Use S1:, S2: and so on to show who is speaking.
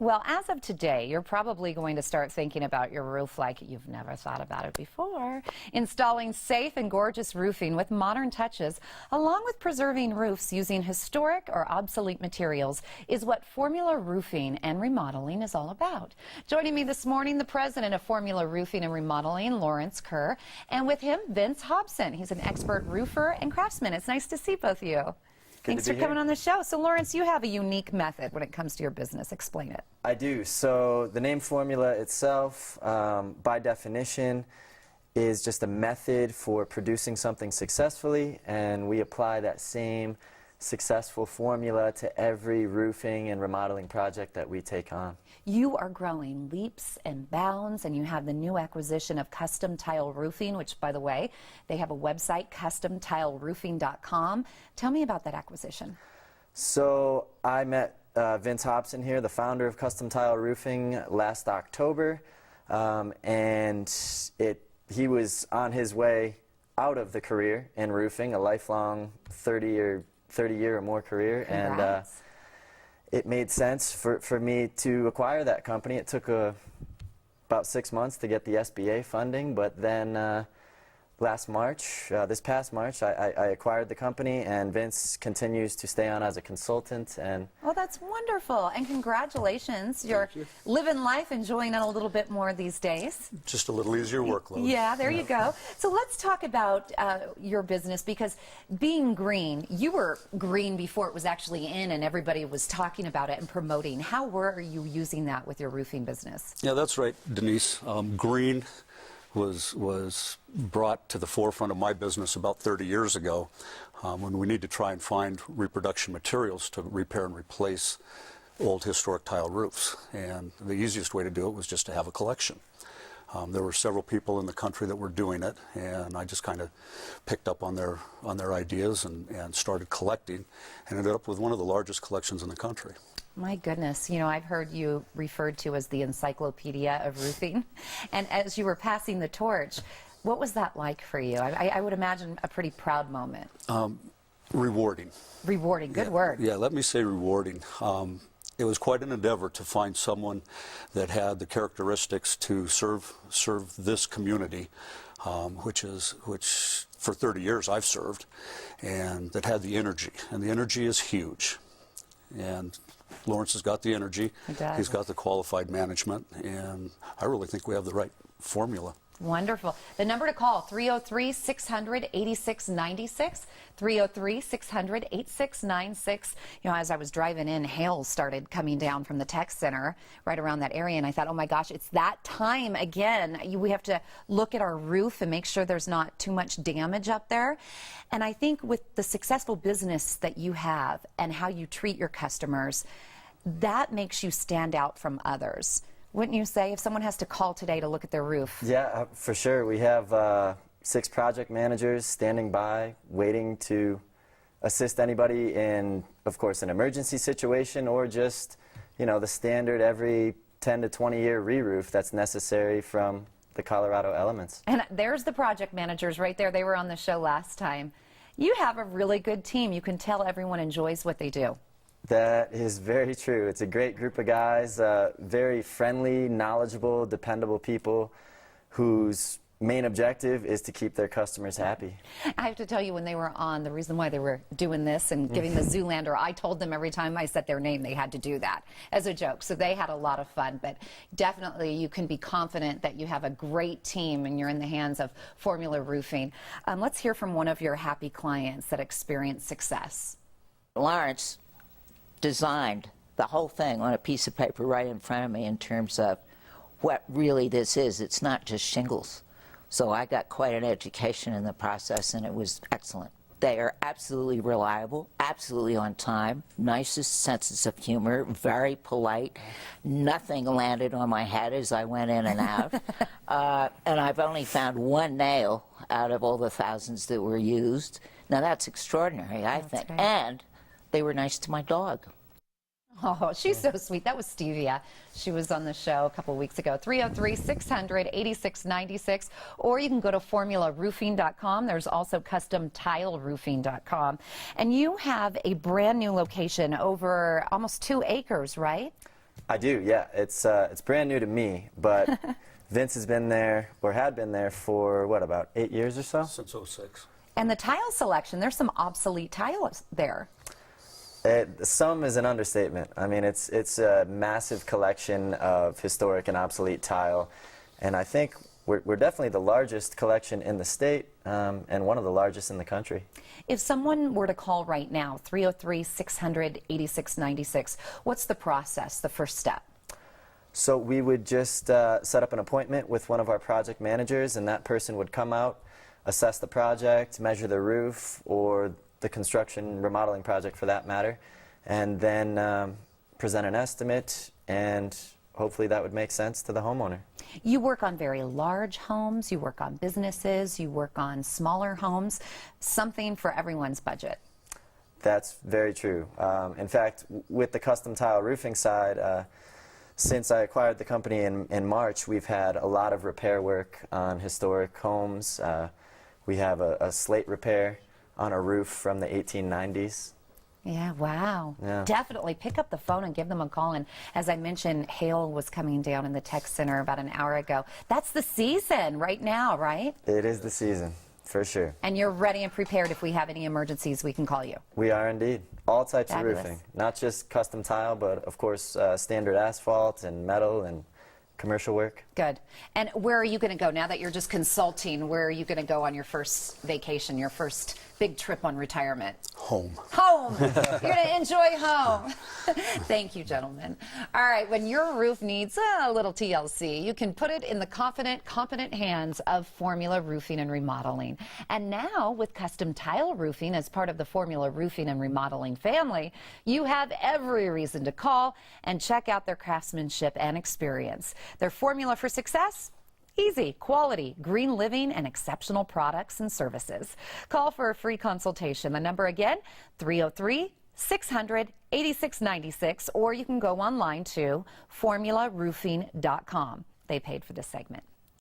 S1: Well, as of today, you're probably going to start thinking about your roof like you've never thought about it before. Installing safe and gorgeous roofing with modern touches, along with preserving roofs using historic or obsolete materials, is what Formula Roofing and Remodeling is all about. Joining me this morning, the president of Formula Roofing and Remodeling, Lawrence Kerr, and with him, Vince Hobson. He's an expert roofer and craftsman. It's nice to see both of you. Thanks for coming on the show. So, Lawrence, you have a unique method when it comes to your business. Explain it.
S2: I do. So, the name Formula itself, by definition, is just a method for producing something successfully, and we apply that same successful formula to every roofing and remodeling project that we take on.
S1: You are growing leaps and bounds, and you have the new acquisition of Custom Tile Roofing, which, by the way, they have a website, customtileroofing.com. Tell me about that acquisition.
S2: So I met Vince Hobson here, the founder of Custom Tile Roofing, last October, and he was on his way out of the career in roofing, a lifelong 30-year or more career.
S1: Congrats.
S2: And it made sense for me to acquire that company. It took about 6 months to get the SBA funding, but then last March, this past March, I acquired the company, and Vince continues to stay on as a consultant. And
S1: well, that's wonderful, and congratulations. You're living life, enjoying it a little bit more these days.
S3: Just a little easier workload.
S1: Yeah, there you go. So let's talk about your business, because being green, you were green before it was actually in and everybody was talking about it and promoting. How were you using that with your roofing business?
S3: Yeah, that's right, Denise. Green was brought to the forefront of my business about 30 years ago, when we need to try and find reproduction materials to repair and replace old historic tile roofs. And the easiest way to do it was just to have a collection. There were several people in the country that were doing it, and I just kind of picked up on their ideas and started collecting, and ended up with one of the largest collections in the country.
S1: My goodness, you know, I've heard you referred to as the encyclopedia of roofing. And as you were passing the torch, what was that like for you? I would imagine a pretty proud moment.
S3: Rewarding.
S1: Rewarding, good word.
S3: Yeah, let me say rewarding. It was quite an endeavor to find someone that had the characteristics to serve this community, which for 30 years I've served, and that had the energy. And the energy is huge. And Lawrence has got the energy.
S1: He does.
S3: He's got the qualified management, and I really think we have the right formula.
S1: Wonderful. The number to call, 303-600-8696, 303-600-8696. You know, as I was driving in, hail started coming down from the tech center right around that area, and I thought, oh my gosh, it's that time again. We have to look at our roof and make sure there's not too much damage up there. And I think with the successful business that you have and how you treat your customers, that makes you stand out from others. Wouldn't you say, if someone has to call today to look at their roof?
S2: yeah, for sure. We have 6 project managers standing by, waiting to assist anybody in, of course, an emergency situation, or just, you know, the standard every 10 to 20 year re-roof that's necessary from the Colorado elements.
S1: And there's the project managers right there. They were on the show last time. You have a really good team. You can tell everyone enjoys what they do.
S2: That is very true. It's a great group of guys, very friendly, knowledgeable, dependable people whose main objective is to keep their customers happy.
S1: I have to tell you, when they were on, the reason why they were doing this and giving the Zoolander, I told them every time I said their name they had to do that as a joke. So they had a lot of fun, but definitely you can be confident that you have a great team and you're in the hands of Formula Roofing. Let's hear from one of your happy clients that experienced success.
S4: Lawrence designed the whole thing on a piece of paper right in front of me in terms of what really this is. It's not just shingles. So I got quite an education in the process, and it was excellent. They are absolutely reliable, absolutely on time, nicest senses of humor, very polite. Nothing landed on my head as I went in and out. And I've only found one nail out of all the thousands that were used. Now that's extraordinary, I think.
S1: Great.
S4: And they were nice to my dog.
S1: Oh, she's so sweet. That was Stevia. She was on the show a couple weeks ago. 303-600-8696. Or you can go to formularoofing.com. There's also customtileroofing.com. And you have a brand new location over almost 2 acres, right?
S2: I do, yeah. It's brand new to me, but Vince has been there, or had been there for, what, about 8 years or so?
S3: Since '06.
S1: And the tile selection, there's some obsolete tiles there.
S2: Some is an understatement. I mean, it's a massive collection of historic and obsolete tile, and I think we're definitely the largest collection in the state, and one of the largest in the country.
S1: If someone were to call right now, 303-600-8696, what's the process, the first step?
S2: So we would just set up an appointment with one of our project managers, and that person would come out, assess the project, measure the roof, or the construction remodeling project for that matter, and then present an estimate, and hopefully that would make sense to the homeowner.
S1: You work on very large homes, you work on businesses, you work on smaller homes, something for everyone's budget.
S2: That's very true. In fact, with the custom tile roofing side, since I acquired the company in March, we've had a lot of repair work on historic homes. We have a slate repair on a roof from the 1890s.
S1: Yeah, wow.
S2: Yeah.
S1: Definitely pick up the phone and give them a call. And as I mentioned, hail was coming down in the tech center about an hour ago. That's the season right now, right?
S2: It is the season, for sure.
S1: And you're ready and prepared. If we have any emergencies, we can call you.
S2: We are indeed. All types
S1: Fabulous.
S2: of roofing, not just custom tile, but of course standard asphalt and metal and commercial work.
S1: Good. And where are you going to go now that you're just consulting? Where are you going to go on your first vacation, your first big trip on retirement?
S3: Home.
S1: Home. You're going to enjoy home. Thank you, gentlemen. All right, when your roof needs a little TLC, you can put it in the confident, competent hands of Formula Roofing and Remodeling. And now, with custom tile roofing as part of the Formula Roofing and Remodeling family, you have every reason to call and check out their craftsmanship and experience. Their formula for success? Easy, quality, green living, and exceptional products and services. Call for a free consultation. The number again, 303-600-8696, or you can go online to formularoofing.com. They paid for this segment.